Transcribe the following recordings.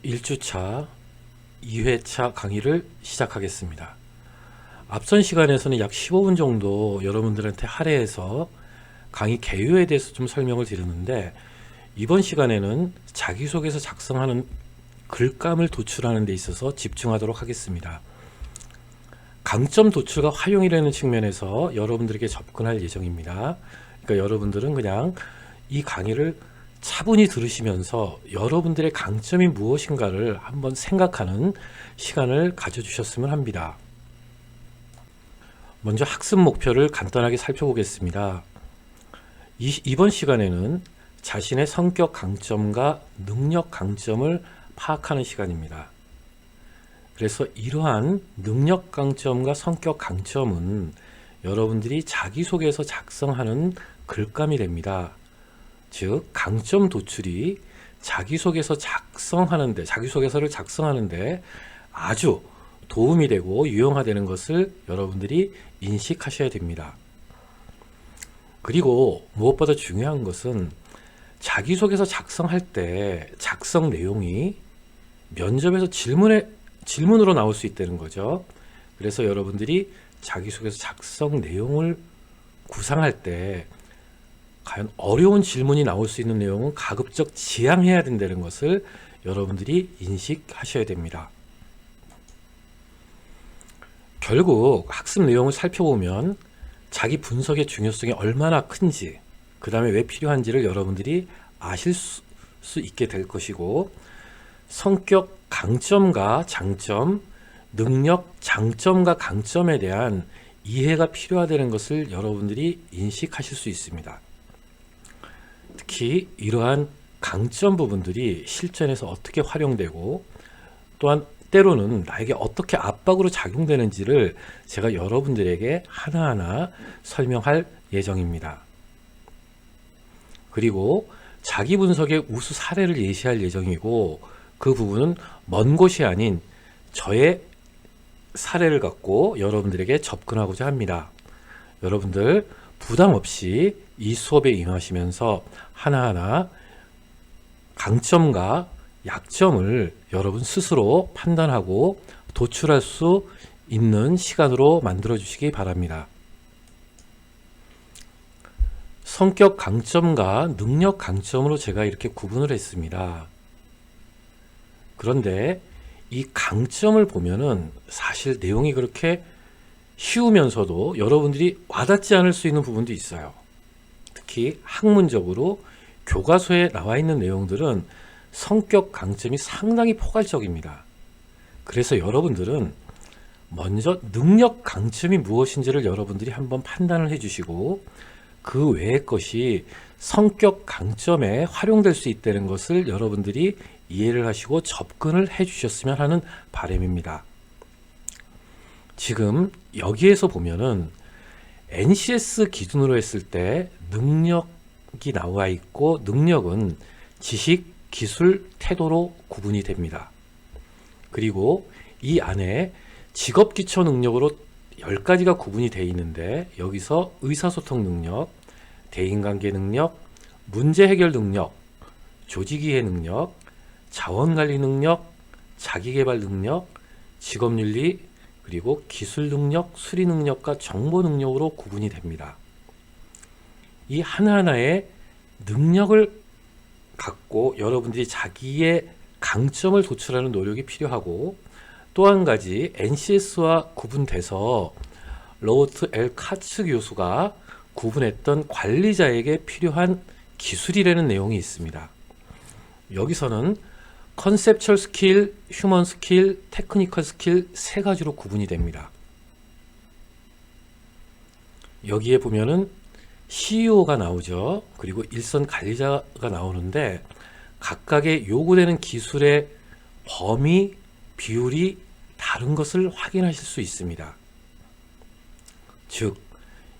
1주차 2회차 강의를 시작하겠습니다. 앞선 시간에서는 약 15분 정도 여러분들한테 할애해서 강의 개요에 대해서 좀 설명을 드렸는데, 이번 시간에는 자기소개서 작성하는 글감을 도출하는 데 있어서 집중하도록 하겠습니다. 강점 도출과 활용이라는 측면에서 여러분들에게 접근할 예정입니다. 그러니까 여러분들은 그냥 이 강의를 차분히 들으시면서 여러분들의 강점이 무엇인가를 한번 생각하는 시간을 가져주셨으면 합니다. 먼저 학습 목표를 간단하게 살펴보겠습니다. 이번 시간에는 자신의 성격 강점과 능력 강점을 파악하는 시간입니다. 그래서 이러한 능력 강점과 성격 강점은 여러분들이 자기소개서 작성하는 글감이 됩니다. 즉, 강점 도출이 자기소개서를 작성하는데 아주 도움이 되고 유용하다는 것을 여러분들이 인식하셔야 됩니다. 그리고 무엇보다 중요한 것은 자기소개서 작성할 때 작성 내용이 면접에서 질문으로 나올 수 있다는 거죠. 그래서 여러분들이 자기소개서 작성 내용을 구상할 때 과연 어려운 질문이 나올 수 있는 내용은 가급적 지양해야 된다는 것을 여러분들이 인식하셔야 됩니다. 결국 학습 내용을 살펴보면 자기 분석의 중요성이 얼마나 큰지, 그 다음에 왜 필요한지를 여러분들이 아실 수 있게 될 것이고, 성격 강점과 장점, 능력 장점과 강점에 대한 이해가 필요하다는 것을 여러분들이 인식하실 수 있습니다. 특히 이러한 강점 부분들이 실전에서 어떻게 활용되고, 또한 때로는 나에게 어떻게 압박으로 작용되는지를 제가 여러분들에게 하나하나 설명할 예정입니다. 그리고 자기 분석의 우수 사례를 예시할 예정이고, 그 부분은 먼 곳이 아닌 저의 사례를 갖고 여러분들에게 접근하고자 합니다. 여러분들 부담 없이 이 수업에 임하시면서 하나하나 강점과 약점을 여러분 스스로 판단하고 도출할 수 있는 시간으로 만들어 주시기 바랍니다. 성격 강점과 능력 강점으로 제가 이렇게 구분을 했습니다. 그런데 이 강점을 보면은 사실 내용이 그렇게 쉬우면서도 여러분들이 와닿지 않을 수 있는 부분도 있어요. 특히 학문적으로 교과서에 나와 있는 내용들은 성격 강점이 상당히 포괄적입니다. 그래서 여러분들은 먼저 능력 강점이 무엇인지를 여러분들이 한번 판단을 해주시고, 그 외의 것이 성격 강점에 활용될 수 있다는 것을 여러분들이 이해를 하시고 접근을 해주셨으면 하는 바람입니다. 지금 여기에서 보면은 NCS 기준으로 했을 때 능력이 나와 있고, 능력은 지식, 기술, 태도로 구분이 됩니다. 그리고 이 안에 직업 기초 능력으로 10가지가 구분이 되어 있는데, 여기서 의사소통 능력, 대인관계 능력, 문제 해결 능력, 조직이해 능력, 자원관리 능력, 자기개발 능력, 직업윤리, 그리고 기술 능력, 수리 능력과 정보 능력으로 구분이 됩니다. 이 하나하나의 능력을 갖고 여러분들이 자기의 강점을 도출하는 노력이 필요하고, 또 한 가지 NCS와 구분돼서 로버트 L 카츠 교수가 구분했던 관리자에게 필요한 기술이라는 내용이 있습니다. 여기서는 컨셉츄얼 스킬, 휴먼 스킬, 테크니컬 스킬 세 가지로 구분이 됩니다. 여기에 보면은 CEO가 나오죠. 그리고 일선 관리자가 나오는데, 각각의 요구되는 기술의 범위, 비율이 다른 것을 확인하실 수 있습니다. 즉,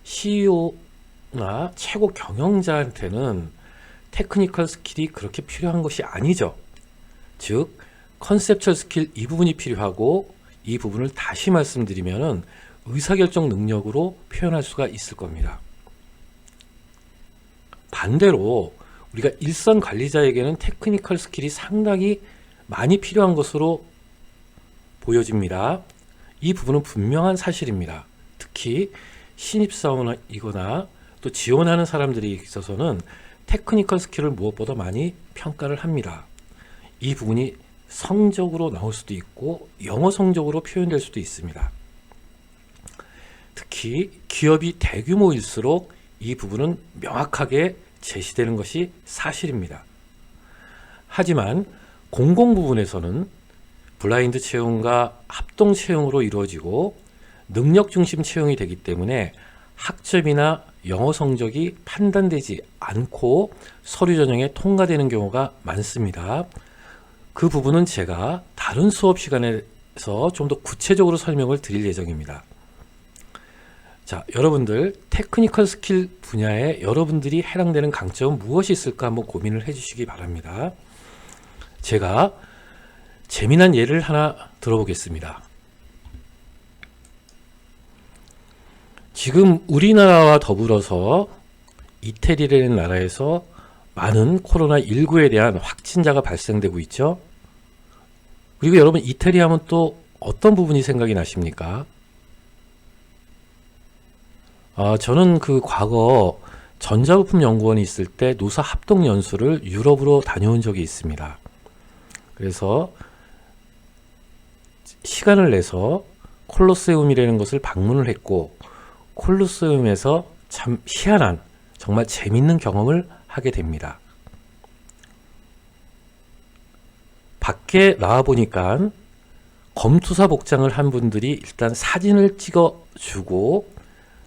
CEO나 최고 경영자한테는 테크니컬 스킬이 그렇게 필요한 것이 아니죠. 즉, 컨셉츄얼 스킬 이 부분이 필요하고, 이 부분을 다시 말씀드리면은 의사결정 능력으로 표현할 수가 있을 겁니다. 반대로 우리가 일선 관리자에게는 테크니컬 스킬이 상당히 많이 필요한 것으로 보여집니다. 이 부분은 분명한 사실입니다. 특히 신입사원이거나 또 지원하는 사람들이 있어서는 테크니컬 스킬을 무엇보다 많이 평가를 합니다. 이 부분이 성적으로 나올 수도 있고 영어 성적으로 표현될 수도 있습니다. 특히 기업이 대규모일수록 이 부분은 명확하게 제시되는 것이 사실입니다. 하지만 공공 부분에서는 블라인드 채용과 합동 채용으로 이루어지고 능력 중심 채용이 되기 때문에 학점이나 영어 성적이 판단되지 않고 서류 전형에 통과되는 경우가 많습니다. 그 부분은 제가 다른 수업 시간에서 좀 더 구체적으로 설명을 드릴 예정입니다. 자, 여러분들 테크니컬 스킬 분야에 여러분들이 해당되는 강점은 무엇이 있을까 한번 고민을 해주시기 바랍니다. 제가 재미난 예를 하나 들어보겠습니다. 지금 우리나라와 더불어서 이태리라는 나라에서 많은 코로나19에 대한 확진자가 발생되고 있죠. 그리고 여러분 이태리 하면 또 어떤 부분이 생각이 나십니까? 저는 그 과거 전자부품 연구원이 있을 때 노사 합동 연수를 유럽으로 다녀온 적이 있습니다. 그래서 시간을 내서 콜로세움이라는 것을 방문을 했고 콜로세움에서 참 희한한 정말 재밌는 경험을 하게 됩니다. 밖에 나와 보니까 검투사 복장을 한 분들이 일단 사진을 찍어주고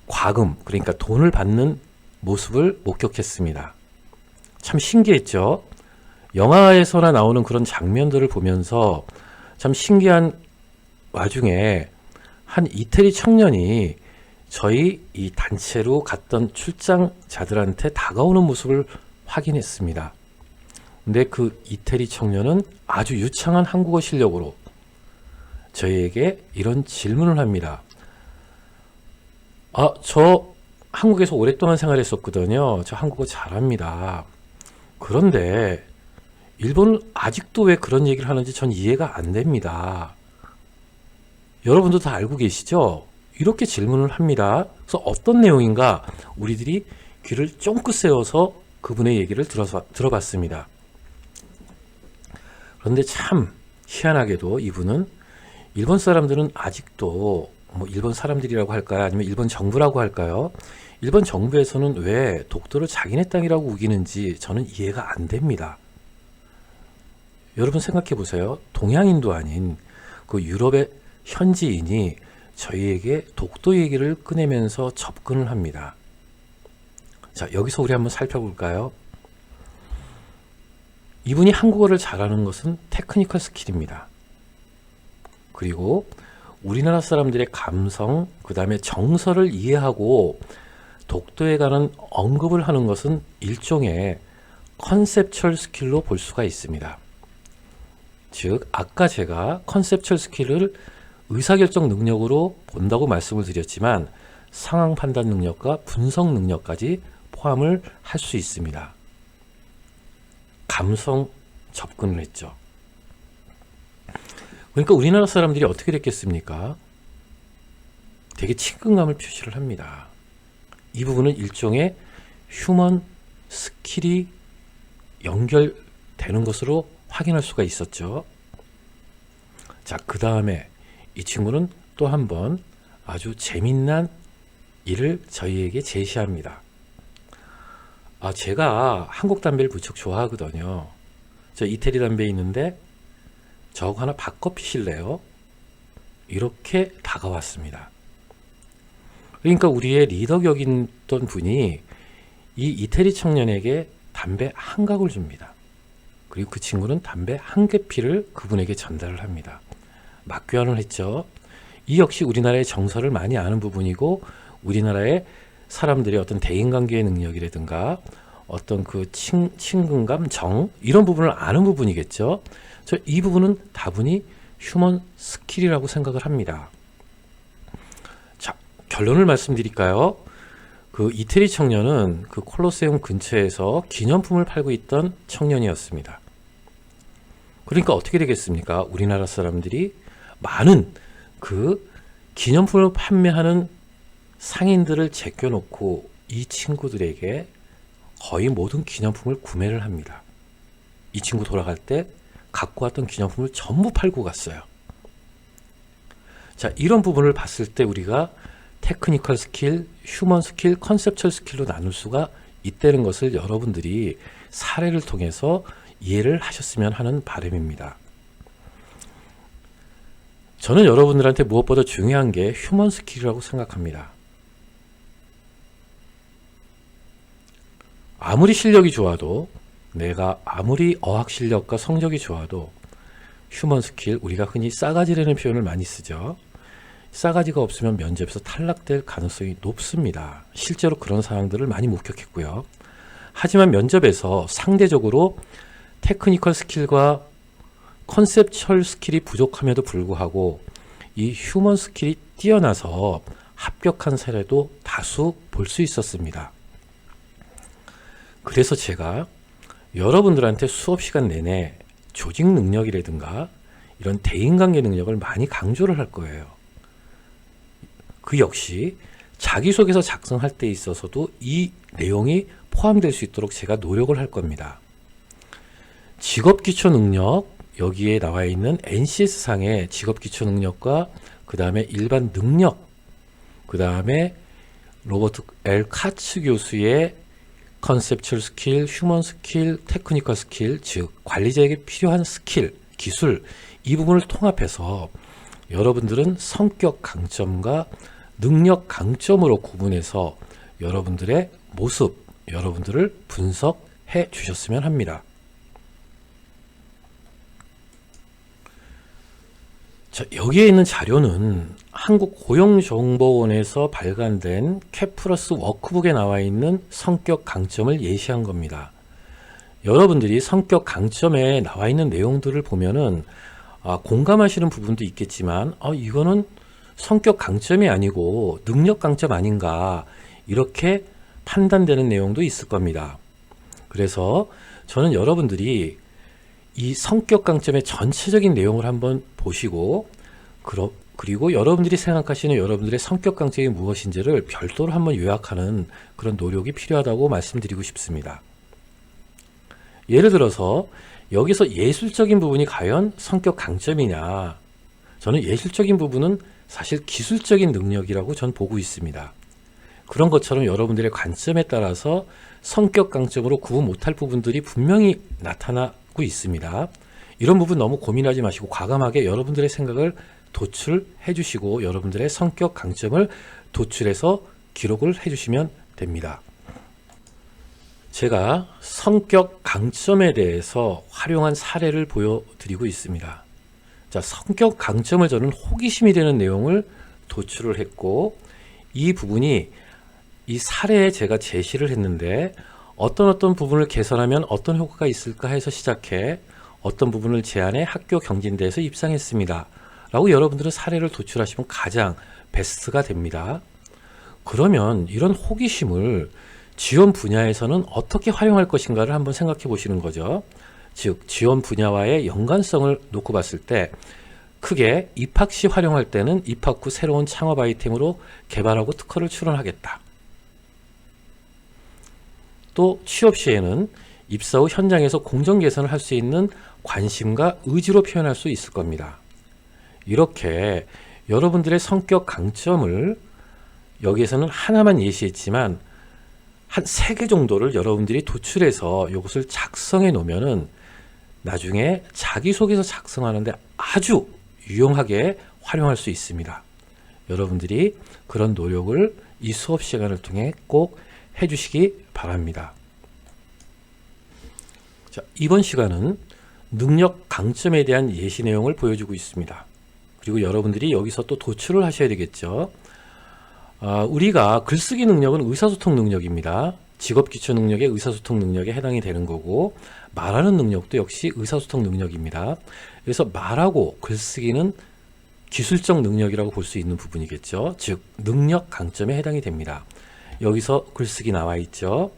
과금, 그러니까 돈을 받는 모습을 목격했습니다. 참 신기했죠? 영화에서나 나오는 그런 장면들을 보면서 참 신기한 와중에 한 이태리 청년이 저희 이 단체로 갔던 출장자들한테 다가오는 모습을 확인했습니다. 근데 그 이태리 청년은 아주 유창한 한국어 실력으로 저희에게 이런 질문을 합니다. 저 한국에서 오랫동안 생활했었거든요. 저 한국어 잘합니다. 그런데 일본은 아직도 왜 그런 얘기를 하는지 전 이해가 안 됩니다. 여러분도 다 알고 계시죠? 이렇게 질문을 합니다. 그래서 어떤 내용인가 우리들이 귀를 쫑긋 세워서 그분의 얘기를 들어봤습니다. 그런데 참 희한하게도 이분은 일본 사람들은 아직도 일본 사람들이라고 할까요? 아니면 일본 정부라고 할까요? 일본 정부에서는 왜 독도를 자기네 땅이라고 우기는지 저는 이해가 안 됩니다. 여러분 생각해 보세요. 동양인도 아닌 그 유럽의 현지인이 저희에게 독도 얘기를 꺼내면서 접근을 합니다. 자, 여기서 우리 한번 살펴볼까요? 이분이 한국어를 잘하는 것은 테크니컬 스킬입니다. 그리고 우리나라 사람들의 감성, 그 다음에 정서를 이해하고 독도에 관한 언급을 하는 것은 일종의 컨셉츄얼 스킬로 볼 수가 있습니다. 즉, 아까 제가 컨셉츄얼 스킬을 의사결정 능력으로 본다고 말씀을 드렸지만 상황 판단 능력과 분석 능력까지 포함을 할 수 있습니다. 감성 접근을 했죠. 그러니까 우리나라 사람들이 어떻게 됐겠습니까? 되게 친근감을 표시를 합니다. 이 부분은 일종의 휴먼 스킬이 연결되는 것으로 확인할 수가 있었죠. 자, 그 다음에 이 친구는 또 한 번 아주 재미난 일을 저희에게 제시합니다. 제가 한국 담배를 무척 좋아하거든요. 저 이태리 담배 있는데 저거 하나 바꿔 피실래요? 이렇게 다가왔습니다. 그러니까 우리의 리더격이던 분이 이 이태리 청년에게 담배 한 갑을 줍니다. 그리고 그 친구는 담배 한 개피를 그분에게 전달을 합니다. 맞교환을 했죠. 이 역시 우리나라의 정서를 많이 아는 부분이고 우리나라의 사람들의 어떤 대인관계의 능력이라든가 어떤 그 친근감, 정 이런 부분을 아는 부분이겠죠. 이 부분은 다분히 휴먼 스킬이라고 생각을 합니다. 자, 결론을 말씀드릴까요? 그 이태리 청년은 그 콜로세움 근처에서 기념품을 팔고 있던 청년이었습니다. 그러니까 어떻게 되겠습니까? 우리나라 사람들이 많은 그 기념품을 판매하는 상인들을 제껴놓고 이 친구들에게 거의 모든 기념품을 구매를 합니다. 이 친구 돌아갈 때 갖고 왔던 기념품을 전부 팔고 갔어요. 자, 이런 부분을 봤을 때 우리가 테크니컬 스킬, 휴먼 스킬, 컨셉츄얼 스킬로 나눌 수가 있다는 것을 여러분들이 사례를 통해서 이해를 하셨으면 하는 바람입니다. 저는 여러분들한테 무엇보다 중요한 게 휴먼 스킬이라고 생각합니다. 아무리 실력이 좋아도, 내가 아무리 어학 실력과 성적이 좋아도 휴먼 스킬, 우리가 흔히 싸가지라는 표현을 많이 쓰죠. 싸가지가 없으면 면접에서 탈락될 가능성이 높습니다. 실제로 그런 상황들을 많이 목격했고요. 하지만 면접에서 상대적으로 테크니컬 스킬과 컨셉츄얼 스킬이 부족함에도 불구하고 이 휴먼 스킬이 뛰어나서 합격한 사례도 다수 볼 수 있었습니다. 그래서 제가 여러분들한테 수업 시간 내내 조직 능력이라든가 이런 대인관계 능력을 많이 강조를 할 거예요. 그 역시 자기소개서 작성할 때 있어서도 이 내용이 포함될 수 있도록 제가 노력을 할 겁니다. 직업기초 능력, 여기에 나와 있는 NCS상의 직업기초 능력과 그 다음에 일반 능력, 그 다음에 로버트 L. 카츠 교수의 컨셉츄얼 스킬, 휴먼 스킬, 테크니컬 스킬, 즉 관리자에게 필요한 스킬, 기술, 이 부분을 통합해서 여러분들은 성격 강점과 능력 강점으로 구분해서 여러분들의 모습, 여러분들을 분석해 주셨으면 합니다. 자, 여기에 있는 자료는 한국고용정보원에서 발간된 캐플러스 워크북에 나와 있는 성격 강점을 예시한 겁니다. 여러분들이 성격 강점에 나와 있는 내용들을 보면은 공감하시는 부분도 있겠지만 이거는 성격 강점이 아니고 능력 강점 아닌가, 이렇게 판단되는 내용도 있을 겁니다. 그래서 저는 여러분들이 이 성격 강점의 전체적인 내용을 한번 보시고, 그리고 여러분들이 생각하시는 여러분들의 성격 강점이 무엇인지를 별도로 한번 요약하는 그런 노력이 필요하다고 말씀드리고 싶습니다. 예를 들어서 여기서 예술적인 부분이 과연 성격 강점이냐, 저는 예술적인 부분은 사실 기술적인 능력이라고 전 보고 있습니다. 그런 것처럼 여러분들의 관점에 따라서 성격 강점으로 구분 못할 부분들이 분명히 나타나고 있습니다. 이런 부분 너무 고민하지 마시고 과감하게 여러분들의 생각을 도출해 주시고 여러분들의 성격 강점을 도출해서 기록을 해 주시면 됩니다. 제가 성격 강점에 대해서 활용한 사례를 보여드리고 있습니다. 자, 성격 강점을 저는 호기심이 되는 내용을 도출을 했고, 이 부분이 이 사례에 제가 제시를 했는데 어떤 부분을 개선하면 어떤 효과가 있을까 해서 시작해 어떤 부분을 제안해 학교 경진대에서 입상했습니다 라고 여러분들은 사례를 도출하시면 가장 베스트가 됩니다. 그러면 이런 호기심을 지원 분야에서는 어떻게 활용할 것인가를 한번 생각해 보시는 거죠. 즉 지원 분야와의 연관성을 놓고 봤을 때 크게 입학 시 활용할 때는 입학 후 새로운 창업 아이템으로 개발하고 특허를 출원하겠다. 또 취업 시에는 입사 후 현장에서 공정 개선을 할 수 있는 관심과 의지로 표현할 수 있을 겁니다. 이렇게 여러분들의 성격 강점을 여기에서는 하나만 예시했지만 한 3개 정도를 여러분들이 도출해서 이것을 작성해 놓으면은 나중에 자기소개서 작성하는데 아주 유용하게 활용할 수 있습니다. 여러분들이 그런 노력을 이 수업 시간을 통해 꼭 해주시기 바랍니다. 자, 이번 시간은 능력 강점에 대한 예시 내용을 보여주고 있습니다. 그리고 여러분들이 여기서 또 도출을 하셔야 되겠죠. 우리가 글쓰기 능력은 의사소통 능력입니다. 직업기초 능력의 의사소통 능력에 해당이 되는 거고, 말하는 능력도 역시 의사소통 능력입니다. 그래서 말하고 글쓰기는 기술적 능력이라고 볼 수 있는 부분이겠죠. 즉 능력 강점에 해당이 됩니다. 여기서 글쓰기 나와 있죠.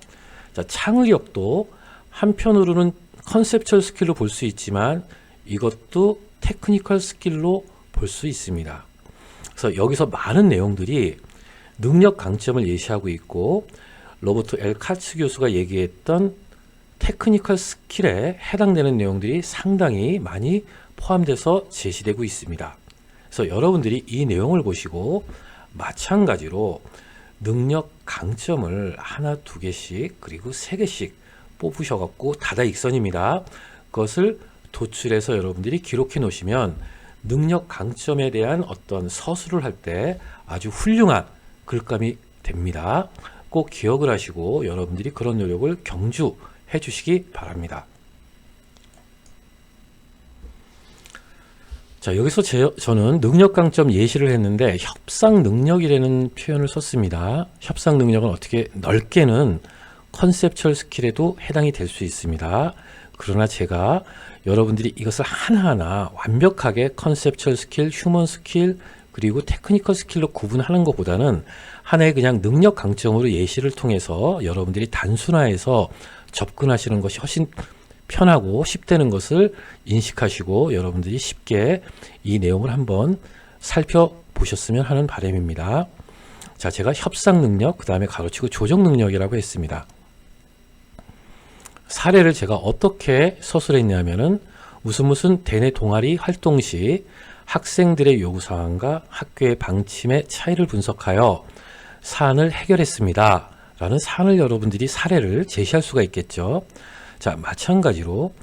자, 창의력도 한편으로는 컨셉츄얼 스킬로 볼 수 있지만 이것도 테크니컬 스킬로 볼 수 있습니다. 그래서 여기서 많은 내용들이 능력 강점을 예시하고 있고, 로버트 L. 카츠 교수가 얘기했던 테크니컬 스킬에 해당되는 내용들이 상당히 많이 포함돼서 제시되고 있습니다. 그래서 여러분들이 이 내용을 보시고 마찬가지로 능력 강점을 하나, 두 개씩 그리고 세 개씩 뽑으셔갖고 다다익선입니다. 그것을 도출해서 여러분들이 기록해 놓으시면 능력 강점에 대한 어떤 서술을 할 때 아주 훌륭한 글감이 됩니다. 꼭 기억을 하시고 여러분들이 그런 노력을 경주해 주시기 바랍니다. 자, 여기서 저는 능력 강점 예시를 했는데 협상 능력이라는 표현을 썼습니다. 협상 능력은 어떻게 넓게는 컨셉츄얼 스킬에도 해당이 될 수 있습니다. 그러나 제가 여러분들이 이것을 하나하나 완벽하게 컨셉츄얼 스킬, 휴먼 스킬, 그리고 테크니컬 스킬로 구분하는 것보다는 하나의 그냥 능력 강점으로 예시를 통해서 여러분들이 단순화해서 접근하시는 것이 훨씬 편하고 쉽다는 것을 인식하시고 여러분들이 쉽게 이 내용을 한번 살펴보셨으면 하는 바람입니다. 자, 제가 협상 능력, 그 다음에 가로치고 조정 능력이라고 했습니다. 사례를 제가 어떻게 서술했냐면은 무슨 대내 동아리 활동 시 학생들의 요구사항과 학교의 방침의 차이를 분석하여 사안을 해결했습니다. 라는 사안을 여러분들이 사례를 제시할 수가 있겠죠. 자, 마찬가지로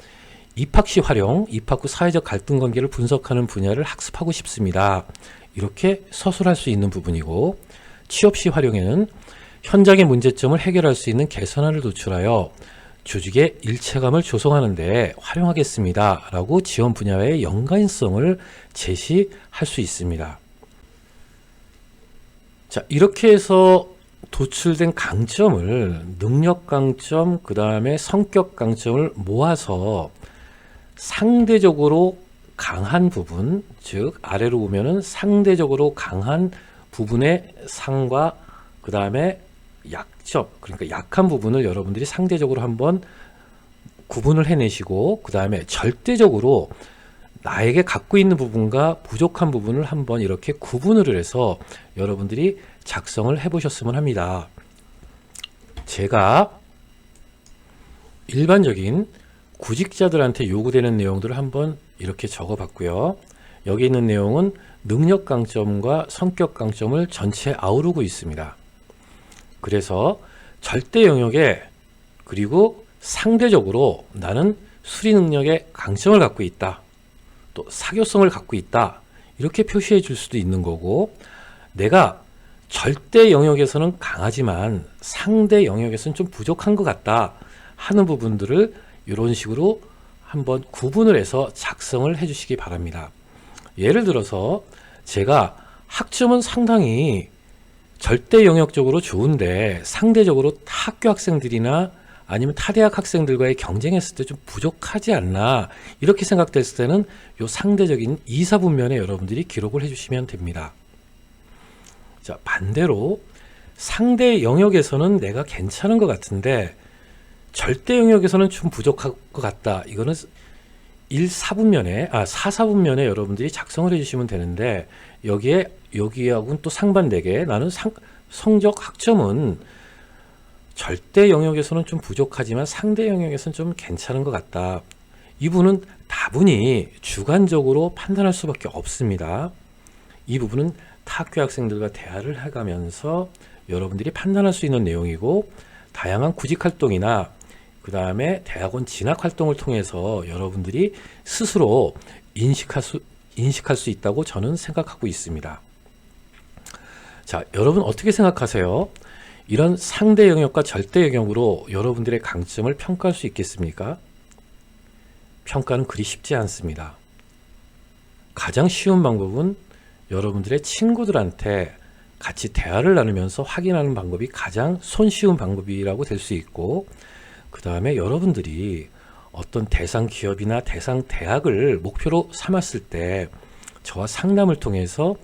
입학 시 활용, 입학 후 사회적 갈등 관계를 분석하는 분야를 학습하고 싶습니다. 이렇게 서술할 수 있는 부분이고, 취업 시 활용에는 현장의 문제점을 해결할 수 있는 개선안을 도출하여 조직의 일체감을 조성하는 데 활용하겠습니다. 라고 지원 분야의 연관성을 제시할 수 있습니다. 자, 이렇게 해서 도출된 강점을 능력 강점, 그 다음에 성격 강점을 모아서 상대적으로 강한 부분, 즉 아래로 보면은 상대적으로 강한 부분의 상과 그 다음에 약점, 그러니까 약한 부분을 여러분들이 상대적으로 한번 구분을 해내시고, 그 다음에 절대적으로 나에게 갖고 있는 부분과 부족한 부분을 한번 이렇게 구분을 해서 여러분들이 작성을 해보셨으면 합니다. 제가 일반적인 구직자들한테 요구되는 내용들을 한번 이렇게 적어봤고요. 여기 있는 내용은 능력 강점과 성격 강점을 전체 아우르고 있습니다. 그래서 절대 영역에, 그리고 상대적으로 나는 수리 능력에 강점을 갖고 있다, 또 사교성을 갖고 있다, 이렇게 표시해 줄 수도 있는 거고, 내가 절대 영역에서는 강하지만 상대 영역에서는 좀 부족한 것 같다 하는 부분들을 이런 식으로 한번 구분을 해서 작성을 해 주시기 바랍니다. 예를 들어서 제가 학점은 상당히 절대 영역적으로 좋은데 상대적으로 타 학교 학생들이나 아니면 타 대학 학생들과의 경쟁했을 때 좀 부족하지 않나, 이렇게 생각됐을 때는 요 상대적인 이사분면에 여러분들이 기록을 해주시면 됩니다. 자, 반대로 상대 영역에서는 내가 괜찮은 것 같은데 절대 영역에서는 좀 부족할 것 같다, 이거는 4사분면에 여러분들이 작성을 해주시면 되는데, 여기하고는 또 상반되게 나는 성적 학점은 절대 영역에서는 좀 부족하지만 상대 영역에서는 좀 괜찮은 것 같다. 이 부분은 다분히 주관적으로 판단할 수밖에 없습니다. 이 부분은 타 학교 학생들과 대화를 해가면서 여러분들이 판단할 수 있는 내용이고, 다양한 구직 활동이나 그 다음에 대학원 진학 활동을 통해서 여러분들이 스스로 인식할 수 있다고 저는 생각하고 있습니다. 자, 여러분 어떻게 생각하세요? 이런 상대 영역과 절대 영역으로 여러분들의 강점을 평가할 수 있겠습니까? 평가는 그리 쉽지 않습니다. 가장 쉬운 방법은 여러분들의 친구들한테 같이 대화를 나누면서 확인하는 방법이 가장 손쉬운 방법이라고 될 수 있고, 그 다음에 여러분들이 어떤 대상 기업이나 대상 대학을 목표로 삼았을 때 저와 상담을 통해서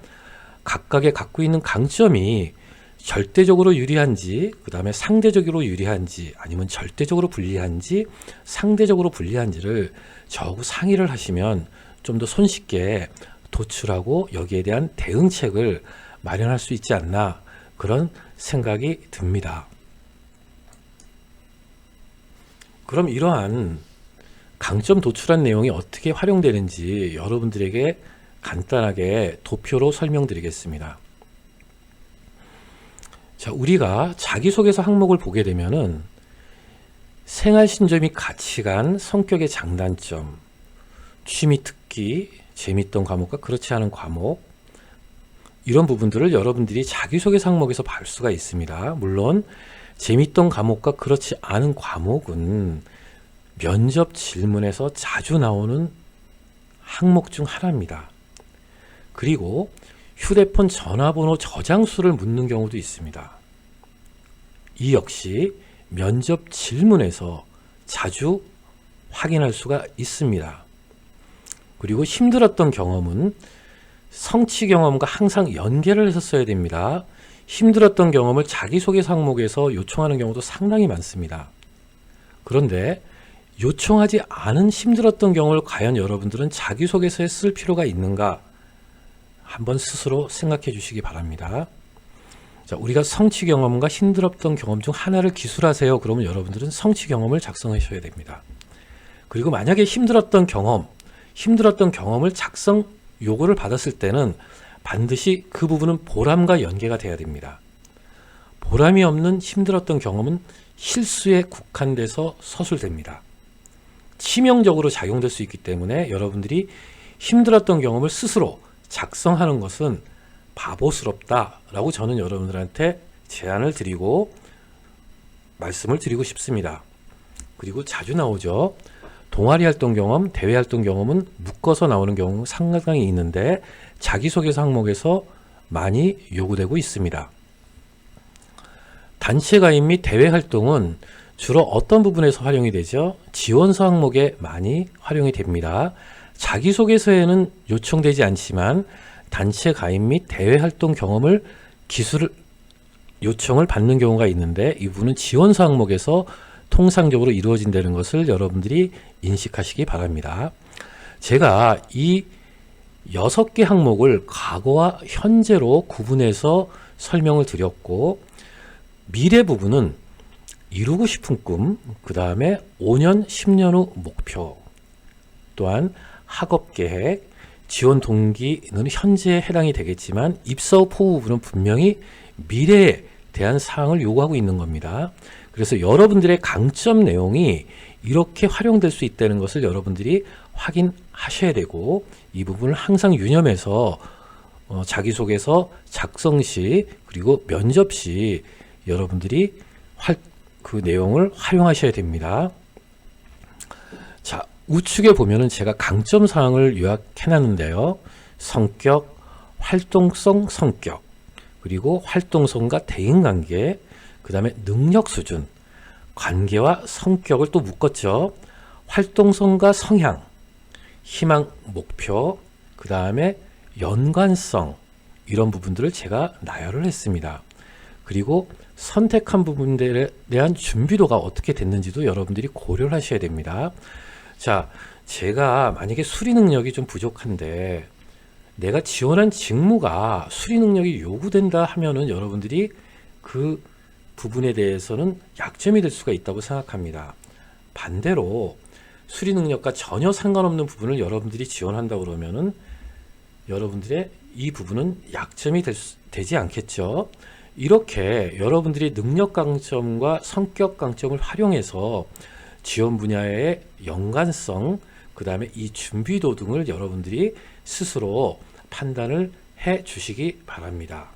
각각의 갖고 있는 강점이 절대적으로 유리한지, 그 다음에 상대적으로 유리한지, 아니면 절대적으로 불리한지, 상대적으로 불리한지를 저하고 상의를 하시면 좀 더 손쉽게 도출하고 여기에 대한 대응책을 마련할 수 있지 않나, 그런 생각이 듭니다. 그럼 이러한 강점 도출한 내용이 어떻게 활용되는지 여러분들에게 간단하게 도표로 설명드리겠습니다. 자, 우리가 자기소개서 항목을 보게 되면은 생활신조 및 가치관, 성격의 장단점, 취미 특기, 재밌던 과목과 그렇지 않은 과목, 이런 부분들을 여러분들이 자기소개서 항목에서 볼 수가 있습니다. 물론 재밌던 과목과 그렇지 않은 과목은 면접 질문에서 자주 나오는 항목 중 하나입니다. 그리고 휴대폰 전화번호 저장수를 묻는 경우도 있습니다. 이 역시 면접 질문에서 자주 확인할 수가 있습니다. 그리고 힘들었던 경험은 성취 경험과 항상 연계를 해서 써야 됩니다. 힘들었던 경험을 자기소개서 항목에서 요청하는 경우도 상당히 많습니다. 그런데 요청하지 않은 힘들었던 경험을 과연 여러분들은 자기소개서에 쓸 필요가 있는가? 한번 스스로 생각해 주시기 바랍니다. 자, 우리가 성취 경험과 힘들었던 경험 중 하나를 기술하세요. 그러면 여러분들은 성취 경험을 작성하셔야 됩니다. 그리고 만약에 힘들었던 경험을 작성 요구를 받았을 때는 반드시 그 부분은 보람과 연계가 돼야 됩니다. 보람이 없는 힘들었던 경험은 실수에 국한돼서 서술됩니다. 치명적으로 작용될 수 있기 때문에 여러분들이 힘들었던 경험을 스스로 작성하는 것은 바보스럽다라고 저는 여러분들한테 제안을 드리고 말씀을 드리고 싶습니다. 그리고 자주 나오죠. 동아리 활동 경험, 대외 활동 경험은 묶어서 나오는 경우 상당히 있는데 자기소개서 항목에서 많이 요구되고 있습니다. 단체 가입 및 대외 활동은 주로 어떤 부분에서 활용이 되죠? 지원서 항목에 많이 활용이 됩니다. 자기소개서에는 요청되지 않지만 단체 가입 및 대외 활동 경험을 요청을 받는 경우가 있는데 이 부분은 지원서 항목에서 통상적으로 이루어진다는 것을 여러분들이 인식하시기 바랍니다. 제가 이 6개 항목을 과거와 현재로 구분해서 설명을 드렸고, 미래 부분은 이루고 싶은 꿈, 그 다음에 5년, 10년 후 목표, 또한 학업 계획, 지원 동기는 현재에 해당이 되겠지만 입사 후 포부 부분은 분명히 미래에 대한 사항을 요구하고 있는 겁니다. 그래서 여러분들의 강점 내용이 이렇게 활용될 수 있다는 것을 여러분들이 확인하셔야 되고, 이 부분을 항상 유념해서 자기소개서 작성 시 그리고 면접 시 여러분들이 그 내용을 활용하셔야 됩니다. 자, 우측에 보면은 제가 강점 사항을 요약해 놨는데요. 성격, 활동성 성격, 그리고 활동성과 대인관계, 그 다음에 능력 수준, 관계와 성격을 또 묶었죠. 활동성과 성향, 희망, 목표, 그 다음에 연관성, 이런 부분들을 제가 나열을 했습니다. 그리고 선택한 부분들에 대한 준비도가 어떻게 됐는지도 여러분들이 고려를 하셔야 됩니다. 자, 제가 만약에 수리 능력이 좀 부족한데 내가 지원한 직무가 수리 능력이 요구된다 하면은 여러분들이 그 부분에 대해서는 약점이 될 수가 있다고 생각합니다. 반대로 수리 능력과 전혀 상관없는 부분을 여러분들이 지원한다 그러면은 여러분들의 이 부분은 약점이 되지 않겠죠. 이렇게 여러분들이 능력 강점과 성격 강점을 활용해서 지원 분야의 연관성, 그 다음에 이 준비도 등을 여러분들이 스스로 판단을 해 주시기 바랍니다.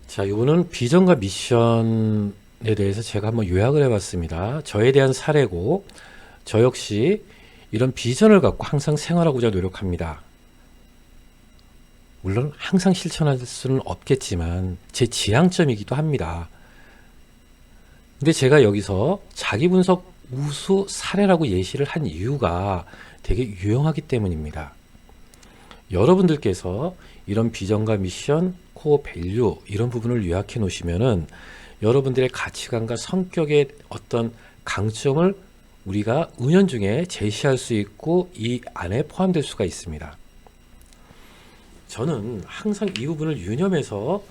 자, 이거는 비전과 미션에 대해서 제가 한번 요약을 해봤습니다. 저에 대한 사례고, 저 역시 이런 비전을 갖고 항상 생활하고자 노력합니다. 물론 항상 실천할 수는 없겠지만 제 지향점이기도 합니다. 근데 제가 여기서 자기분석 우수 사례라고 예시를 한 이유가 되게 유용하기 때문입니다. 여러분들께서 이런 비전과 미션, 코어 밸류 이런 부분을 요약해 놓으시면은 여러분들의 가치관과 성격의 어떤 강점을 우리가 은연중에 제시할 수 있고 이 안에 포함될 수가 있습니다. 저는 항상 이 부분을 유념해서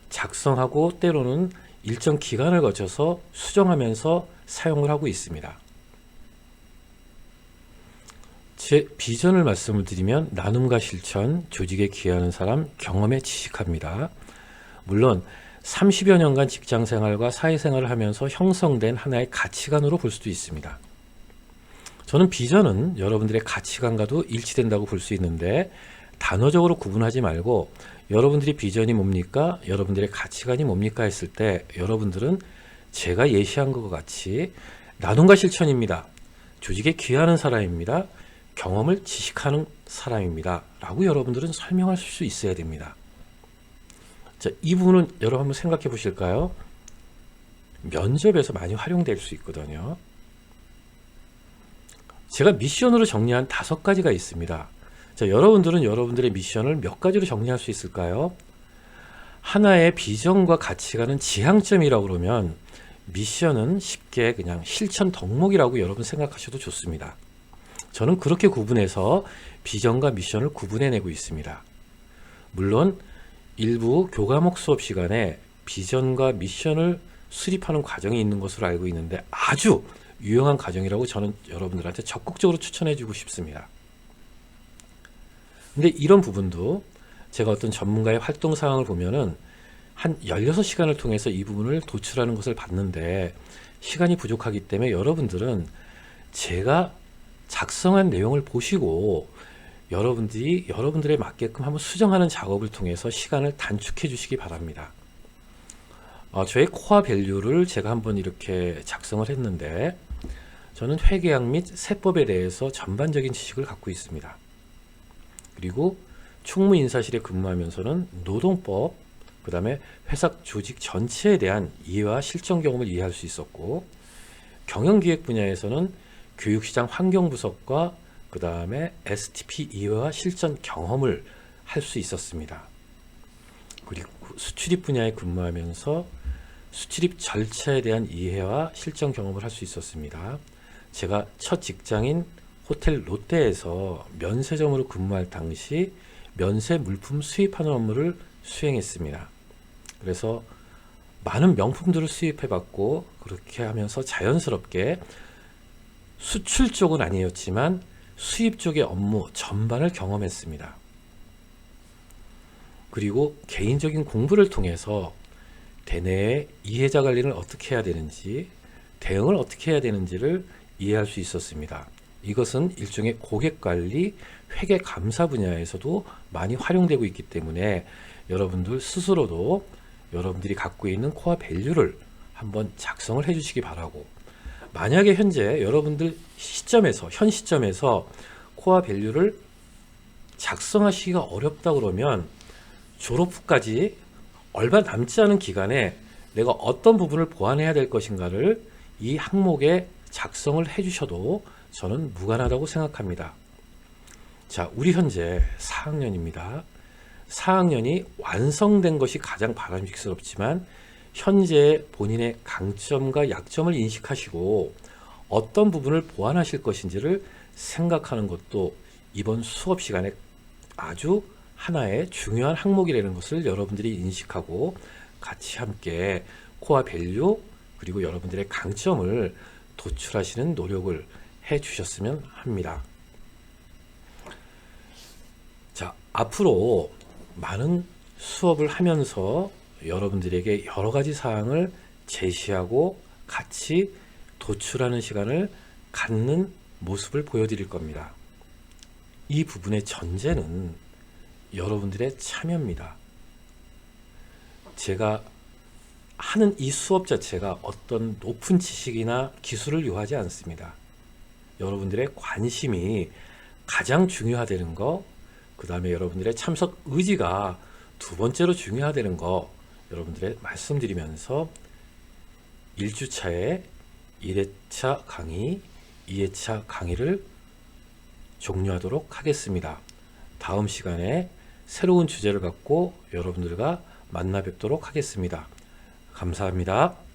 작성하고 때로는 일정 기간을 거쳐서 수정하면서 사용을 하고 있습니다. 제 비전을 말씀을 드리면 나눔과 실천, 조직에 기여하는 사람, 경험에 지식합니다. 물론 30여 년간 직장생활과 사회생활을 하면서 형성된 하나의 가치관으로 볼 수도 있습니다. 저는 비전은 여러분들의 가치관과도 일치된다고 볼 수 있는데 단어적으로 구분하지 말고 여러분들이 비전이 뭡니까? 여러분들의 가치관이 뭡니까? 했을 때 여러분들은 제가 예시한 것과 같이 나눔과 실천입니다. 조직에 기여하는 사람입니다. 경험을 지식하는 사람입니다. 라고 여러분들은 설명할 수 있어야 됩니다. 자, 이 부분은 여러분 한번 생각해 보실까요? 면접에서 많이 활용될 수 있거든요. 제가 미션으로 정리한 5가지가 있습니다. 자, 여러분들은 여러분들의 미션을 몇 가지로 정리할 수 있을까요? 하나의 비전과 가치관은 지향점이라고 그러면 미션은 쉽게 그냥 실천 덕목이라고 여러분 생각하셔도 좋습니다. 저는 그렇게 구분해서 비전과 미션을 구분해내고 있습니다. 물론 일부 교과목 수업 시간에 비전과 미션을 수립하는 과정이 있는 것으로 알고 있는데 아주 유용한 과정이라고 저는 여러분들한테 적극적으로 추천해주고 싶습니다. 근데 이런 부분도 제가 어떤 전문가의 활동 사항을 보면은 한 16시간을 통해서 이 부분을 도출하는 것을 봤는데 시간이 부족하기 때문에 여러분들은 제가 작성한 내용을 보시고 여러분들이 여러분들에 맞게끔 한번 수정하는 작업을 통해서 시간을 단축해 주시기 바랍니다. 저의 코어 밸류를 제가 한번 이렇게 작성을 했는데 저는 회계학 및 세법에 대해서 전반적인 지식을 갖고 있습니다. 그리고 총무인사실에 근무하면서는 노동법, 그 다음에 회사 조직 전체에 대한 이해와 실전 경험을 이해할 수 있었고 경영기획 분야에서는 교육시장 환경분석과 그 다음에 STP 이해와 실전 경험을 할 수 있었습니다. 그리고 수출입 분야에 근무하면서 수출입 절차에 대한 이해와 실전 경험을 할 수 있었습니다. 제가 첫 직장인 호텔 롯데에서 면세점으로 근무할 당시 면세 물품 수입하는 업무를 수행했습니다. 그래서 많은 명품들을 수입해 봤고 그렇게 하면서 자연스럽게 수출 쪽은 아니었지만 수입 쪽의 업무 전반을 경험했습니다. 그리고 개인적인 공부를 통해서 대내의 이해자 관리를 어떻게 해야 되는지, 대응을 어떻게 해야 되는지를 이해할 수 있었습니다. 이것은 일종의 고객 관리, 회계 감사 분야에서도 많이 활용되고 있기 때문에 여러분들 스스로도 여러분들이 갖고 있는 코어 밸류를 한번 작성을 해 주시기 바라고, 만약에 현재 여러분들 현 시점에서 코어 밸류를 작성하시기가 어렵다 그러면 졸업 후까지 얼마 남지 않은 기간에 내가 어떤 부분을 보완해야 될 것인가를 이 항목에 작성을 해 주셔도 저는 무관하다고 생각합니다. 자, 우리 현재 4학년입니다. 4학년이 완성된 것이 가장 바람직스럽지만 현재 본인의 강점과 약점을 인식하시고 어떤 부분을 보완하실 것인지를 생각하는 것도 이번 수업 시간에 아주 하나의 중요한 항목이라는 것을 여러분들이 인식하고 같이 함께 코어 밸류 그리고 여러분들의 강점을 도출하시는 노력을 해 주셨으면 합니다. 자, 앞으로 많은 수업을 하면서 여러분들에게 여러 가지 사항을 제시하고 같이 도출하는 시간을 갖는 모습을 보여드릴 겁니다. 이 부분의 전제는 여러분들의 참여입니다. 제가 하는 이 수업 자체가 어떤 높은 지식이나 기술을 요하지 않습니다. 여러분들의 관심이 가장 중요하다는 거, 그 다음에 여러분들의 참석 의지가 두 번째로 중요하다는 거 여러분들의 말씀드리면서 1주차에 1회차 강의, 2회차 강의를 종료하도록 하겠습니다. 다음 시간에 새로운 주제를 갖고 여러분들과 만나 뵙도록 하겠습니다. 감사합니다.